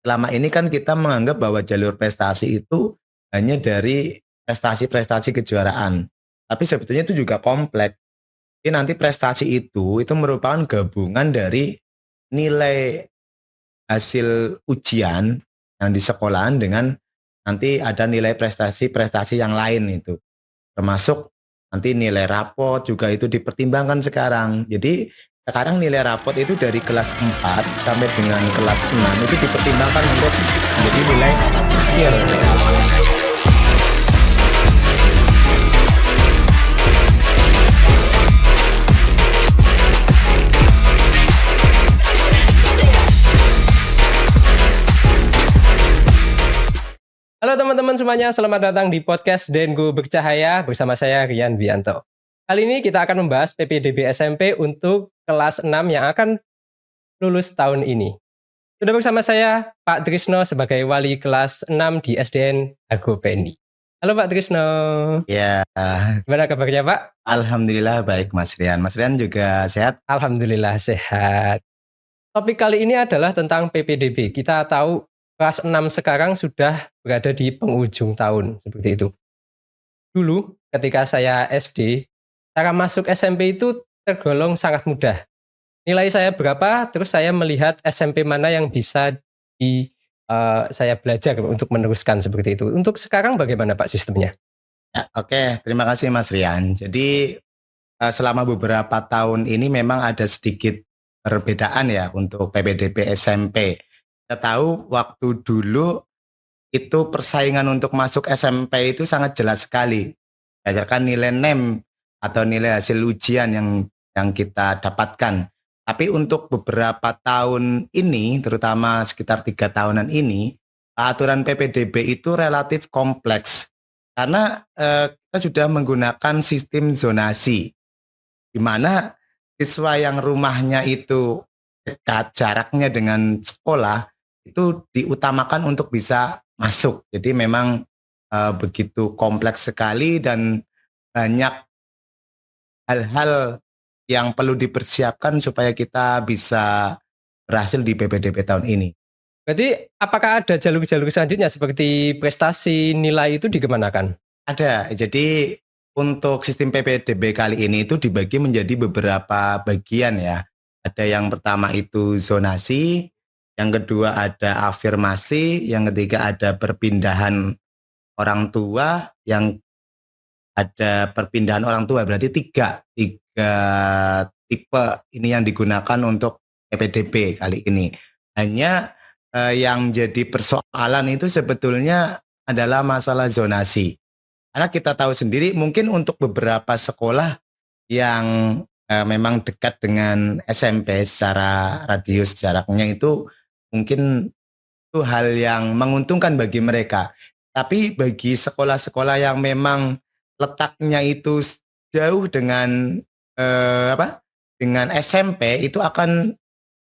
selama ini kan kita menganggap bahwa jalur prestasi itu hanya dari prestasi-prestasi kejuaraan. Tapi sebetulnya itu juga kompleks. Jadi nanti prestasi itu merupakan gabungan dari nilai hasil ujian yang di sekolahan dengan nanti ada nilai prestasi-prestasi yang lain itu. Termasuk nanti nilai rapot juga itu dipertimbangkan sekarang. Jadi sekarang nilai rapot itu dari kelas 4 sampai dengan kelas 6 itu dipertimbangkan untuk menjadi nilai akhir. Halo teman-teman semuanya, selamat datang di podcast Dengo Bercahaya bersama saya Rian Wianto. Kali ini kita akan membahas PPDB SMP untuk kelas 6 yang akan lulus tahun ini. Sudah bersama saya Pak Trisno sebagai wali kelas 6 di SDN Argopeni. Halo Pak Trisno. Ya, Gimana kabarnya Pak? alhamdulillah baik Mas Rian. Mas Rian juga sehat? Alhamdulillah sehat. Topik kali ini adalah tentang PPDB. Kita tahu kelas 6 sekarang sudah berada di penghujung tahun, seperti itu. Dulu, ketika saya SD, cara masuk SMP itu tergolong sangat mudah. Nilai saya berapa, terus saya melihat SMP mana yang bisa saya belajar untuk meneruskan seperti itu. Untuk sekarang bagaimana Pak sistemnya? Ya, oke, terima kasih Mas Rian. Jadi selama beberapa tahun ini memang ada sedikit perbedaan ya untuk PPDB SMP. Kita tahu waktu dulu itu persaingan untuk masuk SMP itu sangat jelas sekali. Berdasarkan nilai NEM atau nilai hasil ujian yang kita dapatkan. Tapi untuk beberapa tahun ini, terutama sekitar 3 tahunan ini, aturan PPDB itu relatif kompleks. Karena kita sudah menggunakan sistem zonasi, di mana siswa yang rumahnya itu dekat jaraknya dengan sekolah, itu diutamakan untuk bisa masuk. Jadi memang begitu kompleks sekali dan banyak hal-hal yang perlu dipersiapkan supaya kita bisa berhasil di PPDB tahun ini. Berarti apakah ada jalur-jalur selanjutnya seperti prestasi, nilai itu dikemanakan? Ada. Jadi untuk sistem PPDB kali ini itu dibagi menjadi beberapa bagian ya. Ada yang pertama itu zonasi, yang kedua ada afirmasi, yang ketiga ada perpindahan orang tua, yang ada perpindahan orang tua, berarti tiga tipe ini yang digunakan untuk PPDB kali ini. Hanya yang jadi persoalan itu sebetulnya adalah masalah zonasi. Karena kita tahu sendiri mungkin untuk beberapa sekolah yang memang dekat dengan SMP secara radius jaraknya itu mungkin itu hal yang menguntungkan bagi mereka. Tapi bagi sekolah-sekolah yang memang letaknya itu jauh dengan dengan SMP itu akan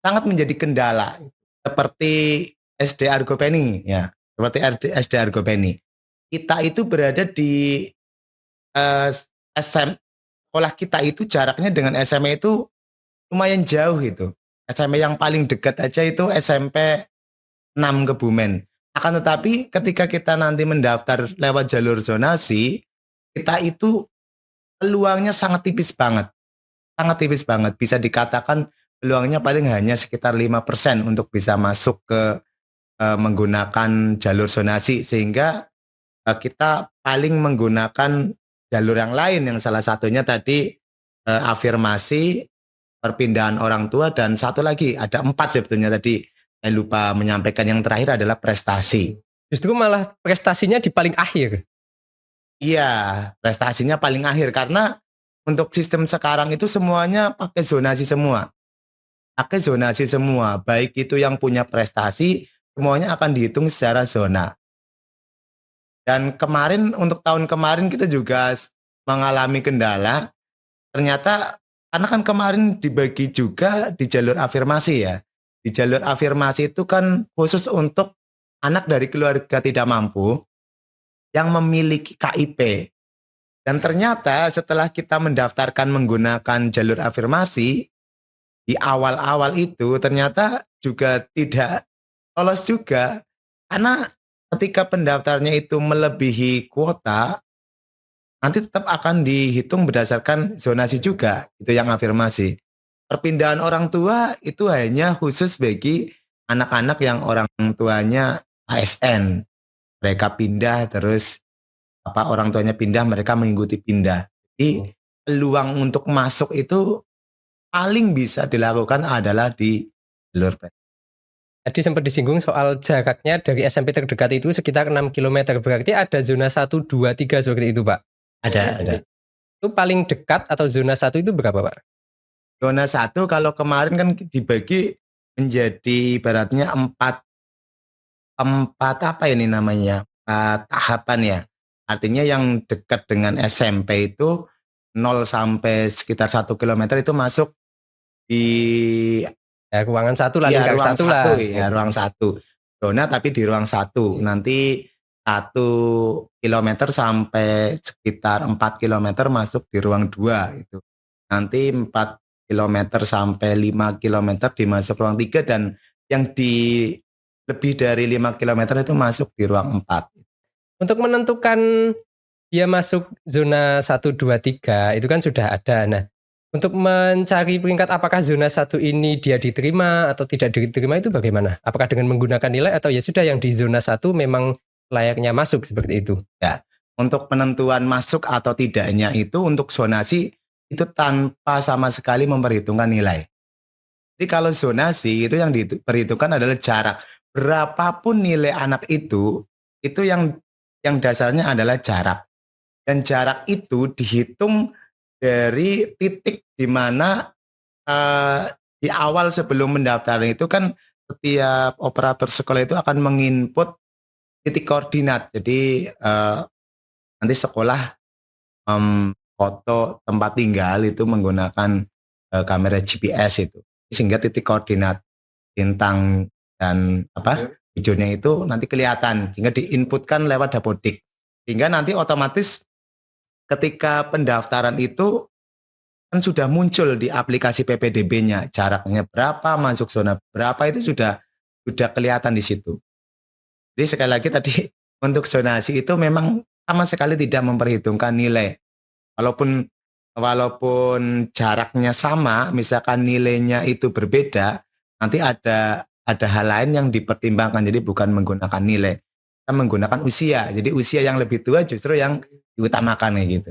sangat menjadi kendala. Seperti SD Argopeni ya, seperti SD Argopeni. Kita itu berada di sekolah kita itu jaraknya dengan SMA itu lumayan jauh itu. SMA yang paling dekat aja itu SMP 6 Kebumen. Akan tetapi ketika kita nanti mendaftar lewat jalur zonasi, kita itu peluangnya sangat tipis banget. Sangat tipis banget. Bisa dikatakan peluangnya paling hanya sekitar 5% untuk bisa masuk ke menggunakan jalur zonasi. Sehingga kita paling menggunakan jalur yang lain, yang salah satunya tadi afirmasi, perpindahan orang tua, dan satu lagi, ada 4 sebetulnya tadi. Saya lupa menyampaikan yang terakhir adalah prestasi. Justru malah prestasinya di paling akhir. Iya, prestasinya paling akhir. Karena untuk sistem sekarang itu semuanya pakai zonasi semua. Pakai zonasi semua. Baik itu yang punya prestasi, semuanya akan dihitung secara zona. Dan kemarin, untuk tahun kemarin kita juga mengalami kendala. Ternyata, karena kan kemarin dibagi juga di jalur afirmasi ya. Di jalur afirmasi itu kan khusus untuk anak dari keluarga tidak mampu yang memiliki KIP. Dan ternyata setelah kita mendaftarkan menggunakan jalur afirmasi, di awal-awal itu ternyata juga tidak lolos juga. Karena ketika pendaftarnya itu melebihi kuota, nanti tetap akan dihitung berdasarkan zonasi juga, itu yang afirmasi. Perpindahan orang tua itu hanya khusus bagi anak-anak yang orang tuanya ASN. Mereka pindah terus orang tuanya pindah, mereka mengikuti pindah. Jadi peluang untuk masuk itu paling bisa dilakukan adalah di jalur PTB. Tadi sempat disinggung soal jaraknya dari SMP terdekat itu sekitar 6 km. Berarti ada zona 1, 2, 3 seperti itu, Pak? Ada. Itu paling dekat atau zona 1 itu berapa, Pak? Zona 1 kalau kemarin kan dibagi menjadi ibaratnya empat apa ini namanya, tahapan ya. Artinya yang dekat dengan SMP itu 0 sampai sekitar 1 kilometer itu masuk di Ruangan 1 lah, lingkar ruang 1 lah. ruang 1. Zona tapi di ruang 1. Nanti 1 kilometer sampai sekitar 4 kilometer masuk di ruang 2 itu. Nanti 4 kilometer sampai 5 kilometer dimasuk ruang 3 dan yang di lebih dari 5 kilometer itu masuk di ruang 4. Untuk menentukan dia masuk zona 1, 2, 3 itu kan sudah ada. Nah, untuk mencari peringkat apakah zona 1 ini dia diterima atau tidak diterima itu bagaimana? Apakah dengan menggunakan nilai atau ya sudah yang di zona 1 memang layaknya masuk seperti itu? Ya, untuk penentuan masuk atau tidaknya itu untuk zonasi itu tanpa sama sekali memperhitungkan nilai. Jadi kalau zonasi itu yang diperhitungkan adalah jarak. Berapapun nilai anak itu yang dasarnya adalah jarak. Dan jarak itu dihitung dari titik di mana di awal sebelum mendaftar itu kan setiap operator sekolah itu akan menginput titik koordinat. Jadi nanti sekolah foto tempat tinggal itu menggunakan kamera GPS itu. Sehingga titik koordinat bintang dan hijaunya itu nanti kelihatan. Sehingga diinputkan lewat dapodik. Sehingga nanti otomatis ketika pendaftaran itu kan sudah muncul di aplikasi PPDB-nya jaraknya berapa, masuk zona berapa itu sudah kelihatan di situ. Jadi sekali lagi tadi untuk zonasi itu memang sama sekali tidak memperhitungkan nilai. Walaupun jaraknya sama, misalkan nilainya itu berbeda, nanti ada hal lain yang dipertimbangkan. Jadi bukan menggunakan nilai, kita menggunakan usia. Jadi usia yang lebih tua justru yang diutamakan kayak gitu.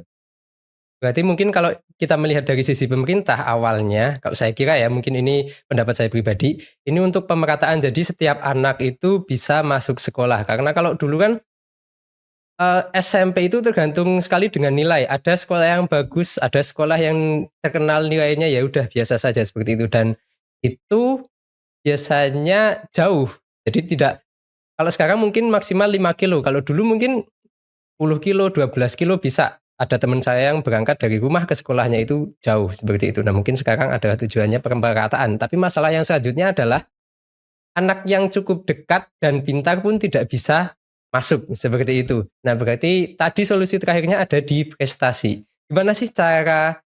Berarti mungkin kalau kita melihat dari sisi pemerintah awalnya, kalau saya kira ya mungkin ini pendapat saya pribadi, ini untuk pemerataan jadi setiap anak itu bisa masuk sekolah. Karena kalau dulu kan SMP itu tergantung sekali dengan nilai. Ada sekolah yang bagus, ada sekolah yang terkenal nilainya ya udah biasa saja seperti itu dan itu biasanya jauh. Jadi tidak kalau sekarang mungkin maksimal 5 kilo. Kalau dulu mungkin 10 kilo, 12 kilo bisa. Ada teman saya yang berangkat dari rumah ke sekolahnya itu jauh seperti itu. Nah mungkin sekarang adalah tujuannya pemerataan. Tapi masalah yang selanjutnya adalah anak yang cukup dekat dan pintar pun tidak bisa masuk seperti itu. Nah berarti tadi solusi terakhirnya ada di prestasi. Gimana sih cara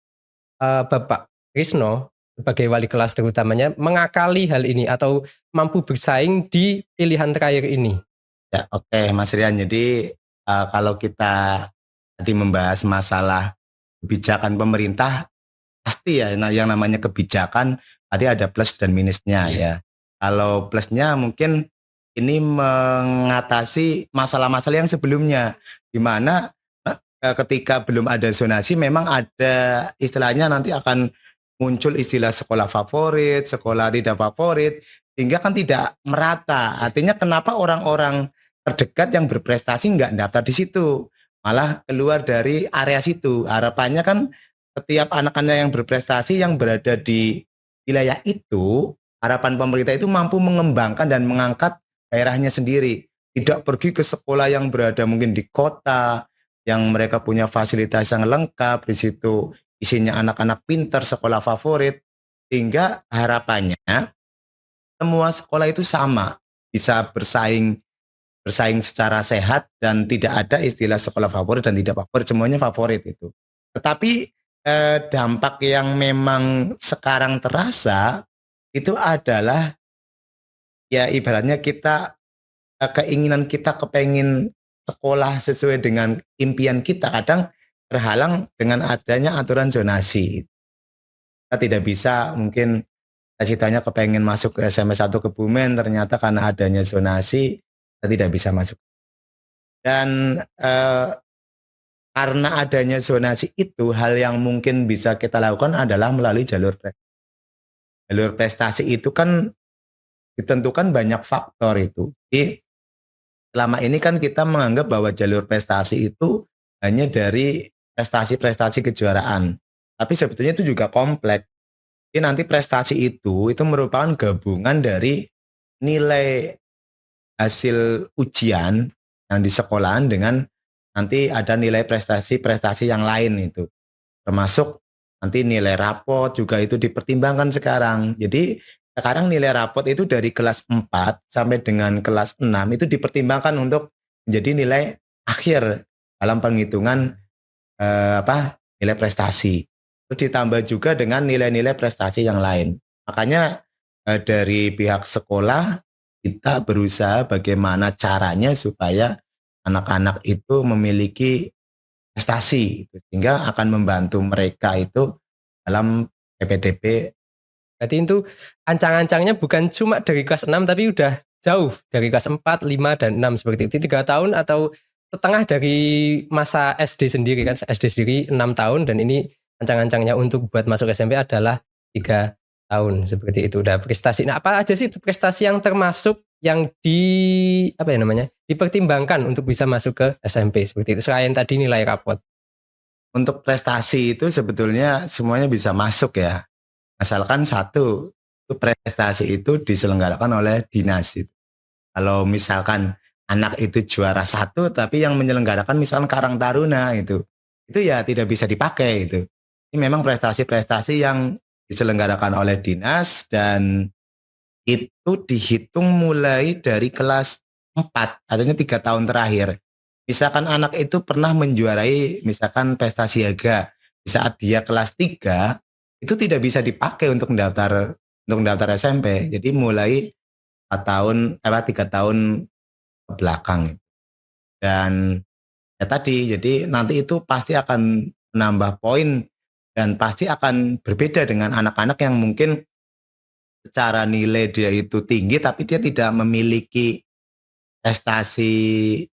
Bapak Krisno sebagai wali kelas terutamanya mengakali hal ini atau mampu bersaing di pilihan terakhir ini? Ya, oke, Mas Rian. Jadi kalau kita tadi membahas masalah kebijakan pemerintah, pasti ya yang namanya kebijakan tadi ada plus dan minusnya ya. Kalau plusnya mungkin ini mengatasi masalah-masalah yang sebelumnya, di mana ketika belum ada zonasi memang ada istilahnya nanti akan muncul istilah sekolah favorit, sekolah tidak favorit, sehingga kan tidak merata. Artinya kenapa orang-orang terdekat yang berprestasi nggak daftar di situ, malah keluar dari area situ. Harapannya kan setiap anak-anak yang berprestasi yang berada di wilayah itu, harapan pemerintah itu mampu mengembangkan dan mengangkat daerahnya sendiri. Tidak pergi ke sekolah yang berada mungkin di kota, yang mereka punya fasilitas yang lengkap, di situ isinya anak-anak pintar, sekolah favorit, sehingga harapannya semua sekolah itu sama, bisa bersaing secara sehat dan tidak ada istilah sekolah favorit dan tidak favorit, semuanya favorit itu. Tetapi dampak yang memang sekarang terasa itu adalah ya ibaratnya kita keinginan kita kepengen sekolah sesuai dengan impian kita kadang terhalang dengan adanya aturan zonasi. Kita tidak bisa mungkin cita-citanya kepengen masuk ke SMP 1 Kebumen, ternyata karena adanya zonasi kita tidak bisa masuk. Dan karena adanya zonasi itu, hal yang mungkin bisa kita lakukan adalah melalui jalur prestasi. Jalur prestasi itu kan ditentukan banyak faktor itu. Jadi selama ini kan kita menganggap bahwa jalur prestasi itu hanya dari prestasi-prestasi kejuaraan. Tapi sebetulnya itu juga kompleks. Jadi nanti prestasi itu merupakan gabungan dari nilai hasil ujian yang di sekolahan dengan nanti ada nilai prestasi-prestasi yang lain itu. Termasuk nanti nilai rapot juga itu dipertimbangkan sekarang. Jadi sekarang nilai rapot itu dari kelas 4 sampai dengan kelas 6 itu dipertimbangkan untuk menjadi nilai akhir dalam penghitungan nilai prestasi. Terus ditambah juga dengan nilai-nilai prestasi yang lain. Makanya dari pihak sekolah kita berusaha bagaimana caranya supaya anak-anak itu memiliki prestasi sehingga akan membantu mereka itu dalam PPDB. Berarti itu ancang-ancangnya bukan cuma dari kelas 6 tapi udah jauh dari kelas 4, 5, dan 6 seperti itu. 3 tahun atau setengah dari masa SD sendiri kan. SD sendiri 6 tahun dan ini ancang-ancangnya untuk buat masuk SMP adalah 3 tahun seperti itu. Udah prestasi. Nah, apa aja sih prestasi yang termasuk yang dipertimbangkan untuk bisa masuk ke SMP seperti itu selain tadi nilai rapot? Untuk prestasi itu sebetulnya semuanya bisa masuk ya. Asalkan satu, prestasi itu diselenggarakan oleh dinas. Kalau misalkan anak itu juara 1, tapi yang menyelenggarakan misalkan Karang Taruna itu ya tidak bisa dipakai itu. Ini memang prestasi-prestasi yang diselenggarakan oleh dinas dan itu dihitung mulai dari kelas 4, artinya 3 tahun terakhir. Misalkan anak itu pernah menjuarai misalkan prestasi Haga di saat dia kelas 3, itu tidak bisa dipakai untuk mendaftar SMP. Jadi mulai 3 tahun ke belakang. Dan ya tadi, jadi nanti itu pasti akan menambah poin dan pasti akan berbeda dengan anak-anak yang mungkin secara nilai dia itu tinggi tapi dia tidak memiliki prestasi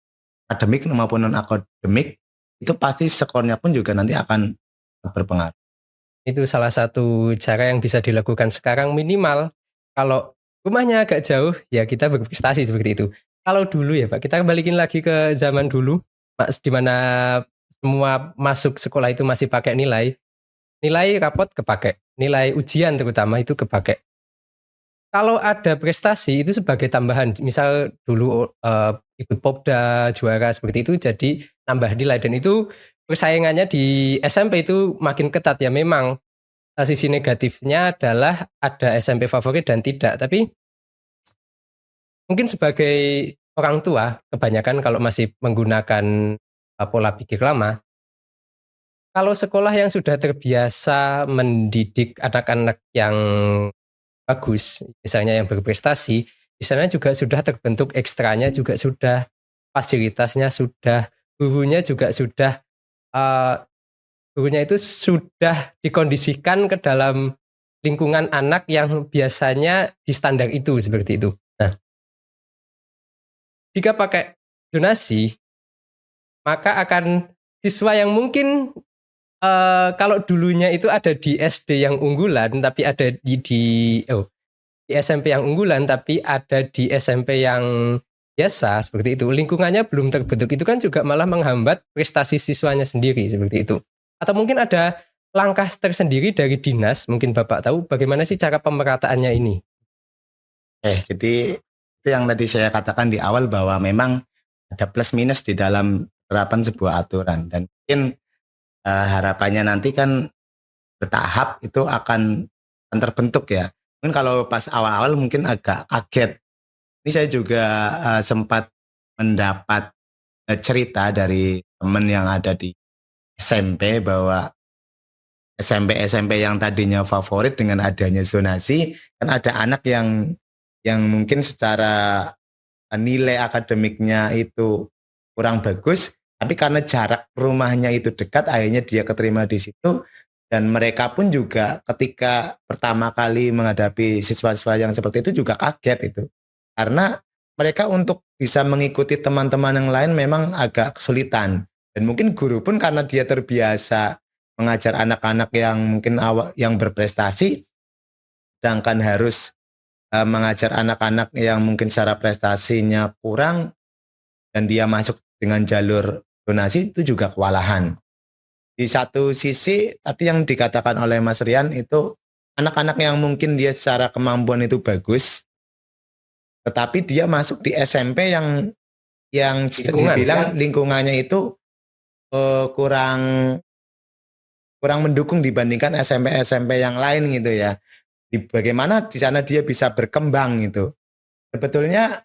akademik maupun non-akademik, itu pasti skornya pun juga nanti akan berpengaruh. Itu salah satu cara yang bisa dilakukan sekarang minimal. Kalau rumahnya agak jauh, ya kita berprestasi seperti itu. Kalau dulu ya Pak, kita balikin lagi ke zaman dulu, Mas, di mana semua masuk sekolah itu masih pakai nilai. Nilai rapot kepake, nilai ujian terutama itu kepake. Kalau ada prestasi itu sebagai tambahan, misal dulu ikut Popda, juara seperti itu jadi nambah nilai dan itu persaingannya di SMP itu makin ketat ya. Memang sisi negatifnya adalah ada SMP favorit dan tidak. Tapi mungkin sebagai orang tua, kebanyakan kalau masih menggunakan pola pikir lama, kalau sekolah yang sudah terbiasa mendidik anak-anak yang bagus, misalnya yang berprestasi, di sana juga sudah terbentuk ekstranya, juga sudah fasilitasnya sudah, gurunya juga sudah gurunya itu sudah dikondisikan ke dalam lingkungan anak yang biasanya di standar itu seperti itu. Nah, jika pakai zonasi, maka akan siswa yang mungkin kalau dulunya itu ada di SD yang unggulan, tapi ada di SMP yang unggulan, tapi ada di SMP yang biasa seperti itu. Lingkungannya belum terbentuk itu kan juga malah menghambat prestasi siswanya sendiri seperti itu. Atau mungkin ada langkah tersendiri dari dinas, mungkin Bapak tahu bagaimana sih cara pemerataannya ini? Jadi itu yang tadi saya katakan di awal bahwa memang ada plus minus di dalam penerapan sebuah aturan dan mungkin harapannya nanti kan bertahap itu akan terbentuk ya. Mungkin kalau pas awal-awal mungkin agak kaget. Ini saya juga sempat mendapat cerita dari teman yang ada di SMP bahwa SMP yang tadinya favorit dengan adanya zonasi, kan ada anak yang yang mungkin secara nilai akademiknya itu kurang bagus, tapi karena jarak rumahnya itu dekat, akhirnya dia keterima di situ. Dan mereka pun juga ketika pertama kali menghadapi siswa-siswa yang seperti itu juga kaget itu. Karena mereka untuk bisa mengikuti teman-teman yang lain memang agak kesulitan. Dan mungkin guru pun karena dia terbiasa mengajar anak-anak yang mungkin awal yang berprestasi, sedangkan harus mengajar anak-anak yang mungkin secara prestasinya kurang dan dia masuk dengan jalur donasi itu juga kewalahan. Di satu sisi tadi yang dikatakan oleh Mas Rian itu anak-anak yang mungkin dia secara kemampuan itu bagus, tetapi dia masuk di SMP yang dibilang lingkungannya itu kurang mendukung dibandingkan SMP-SMP yang lain gitu ya. Bagaimana di sana dia bisa berkembang gitu. Sebetulnya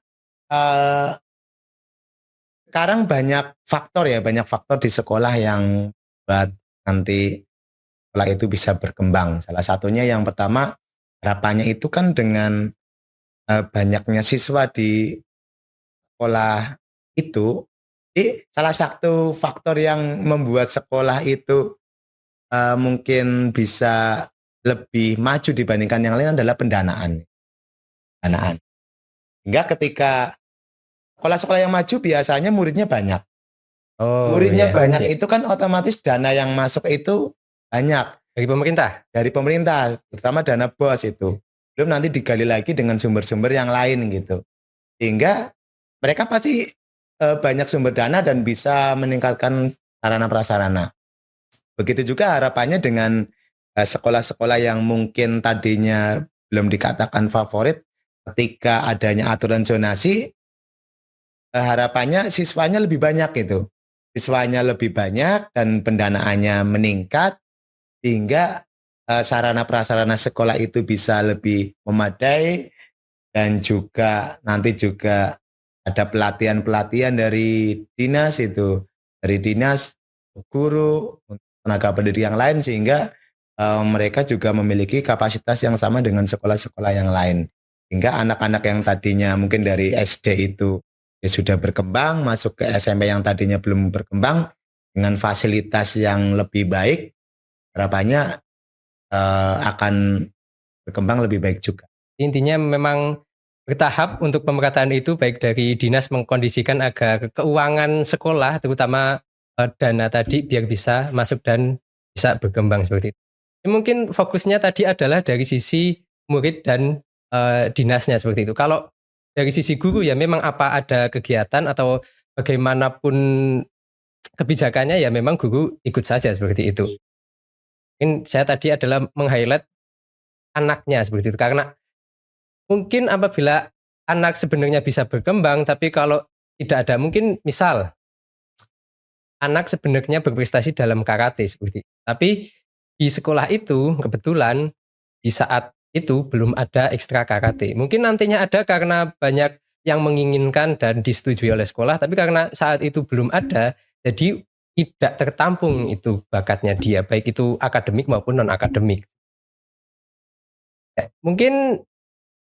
sekarang banyak faktor di sekolah yang buat nanti sekolah itu bisa berkembang. Salah satunya yang pertama harapannya itu kan dengan banyaknya siswa di sekolah itu, salah satu faktor yang membuat sekolah itu mungkin bisa lebih maju dibandingkan yang lain adalah pendanaan. Hingga ketika sekolah-sekolah yang maju biasanya muridnya banyak. Muridnya banyak itu kan otomatis dana yang masuk itu banyak. Dari pemerintah, terutama dana BOS itu. Belum nanti digali lagi dengan sumber-sumber yang lain gitu. Sehingga mereka pasti banyak sumber dana dan bisa meningkatkan sarana prasarana. Begitu juga harapannya dengan sekolah-sekolah yang mungkin tadinya belum dikatakan favorit, ketika adanya aturan zonasi, harapannya siswanya lebih banyak gitu. Siswanya lebih banyak dan pendanaannya meningkat, sehingga sarana prasarana sekolah itu bisa lebih memadai dan juga nanti juga ada pelatihan-pelatihan dari dinas itu, dari dinas, guru, tenaga pendidik yang lain sehingga mereka juga memiliki kapasitas yang sama dengan sekolah-sekolah yang lain. Sehingga anak-anak yang tadinya mungkin dari SD itu ya sudah berkembang, masuk ke SMP yang tadinya belum berkembang dengan fasilitas yang lebih baik, harapannya akan berkembang lebih baik juga. Intinya memang bertahap untuk pemerataan itu baik dari dinas mengkondisikan agar keuangan sekolah terutama dana tadi biar bisa masuk dan bisa berkembang seperti itu. Mungkin fokusnya tadi adalah dari sisi murid dan dinasnya seperti itu. Kalau dari sisi guru ya memang apa ada kegiatan atau bagaimanapun kebijakannya ya memang guru ikut saja seperti itu. Mungkin saya tadi adalah meng-highlight anaknya seperti itu karena mungkin apabila anak sebenarnya bisa berkembang tapi kalau tidak ada mungkin misal anak sebenarnya berprestasi dalam karate seperti itu. Tapi di sekolah itu kebetulan di saat itu belum ada ekstra karate. Mungkin nantinya ada karena banyak yang menginginkan dan disetujui oleh sekolah, tapi karena saat itu belum ada, jadi tidak tertampung itu bakatnya dia, baik itu akademik maupun non-akademik. Ya, mungkin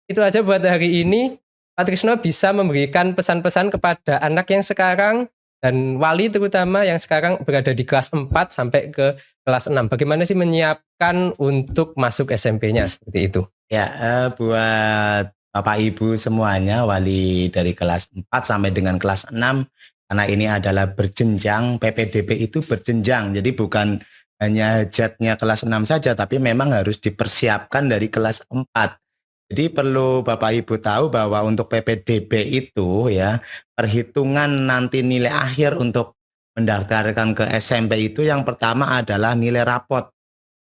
itu aja buat hari ini. Pak Trisno bisa memberikan pesan-pesan kepada anak yang sekarang dan wali terutama yang sekarang berada di kelas 4 sampai ke kelas 6. Bagaimana sih menyiapkan untuk masuk SMP-nya seperti itu? Ya, buat Bapak Ibu semuanya, wali dari kelas 4 sampai dengan kelas 6, karena ini adalah berjenjang, PPDB itu berjenjang. Jadi bukan hanya hajatnya kelas 6 saja, tapi memang harus dipersiapkan dari kelas 4. Jadi perlu Bapak Ibu tahu bahwa untuk PPDB itu ya, perhitungan nanti nilai akhir untuk mendaftarkan ke SMP itu yang pertama adalah nilai rapot.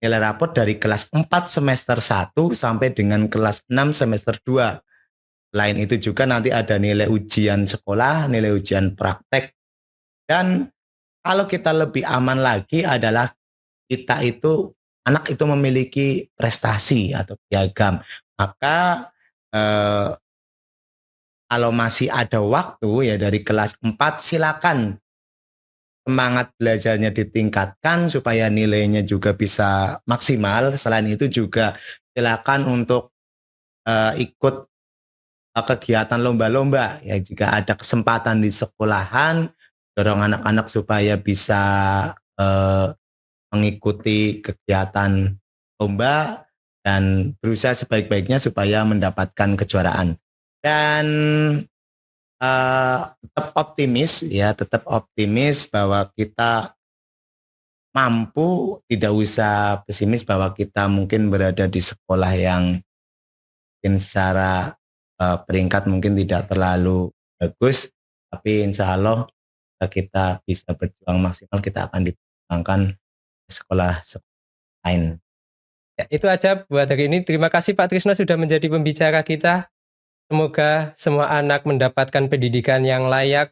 Nilai rapot dari kelas 4 semester 1 sampai dengan kelas 6 semester 2. Selain itu juga nanti ada nilai ujian sekolah, nilai ujian praktek. Dan kalau kita lebih aman lagi adalah kita itu, anak itu memiliki prestasi atau piagam. Maka kalau masih ada waktu ya dari kelas 4 silakan semangat belajarnya ditingkatkan supaya nilainya juga bisa maksimal. Selain itu juga silakan untuk ikut kegiatan lomba-lomba ya, jika ada kesempatan di sekolahan, dorong anak-anak supaya bisa mengikuti kegiatan lomba dan berusaha sebaik-baiknya supaya mendapatkan kejuaraan. Dan tetap optimis bahwa kita mampu, tidak usah pesimis bahwa kita mungkin berada di sekolah yang mungkin secara peringkat mungkin tidak terlalu bagus, tapi insya Allah kita bisa berjuang maksimal, kita akan diterbangkan ke sekolah lain. Ya, itu aja buat hari ini. Terima kasih Pak Trisno sudah menjadi pembicara kita. Semoga semua anak mendapatkan pendidikan yang layak,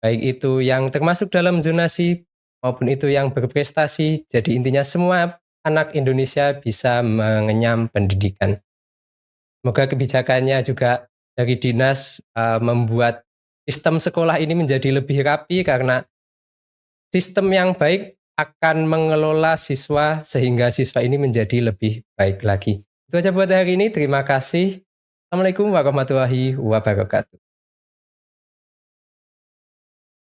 baik itu yang termasuk dalam zonasi maupun itu yang berprestasi. Jadi intinya semua anak Indonesia bisa mengenyam pendidikan. Semoga kebijakannya juga dari dinas membuat sistem sekolah ini menjadi lebih rapi, karena sistem yang baik akan mengelola siswa sehingga siswa ini menjadi lebih baik lagi. Itu aja buat hari ini. Terima kasih. Assalamualaikum warahmatullahi wabarakatuh.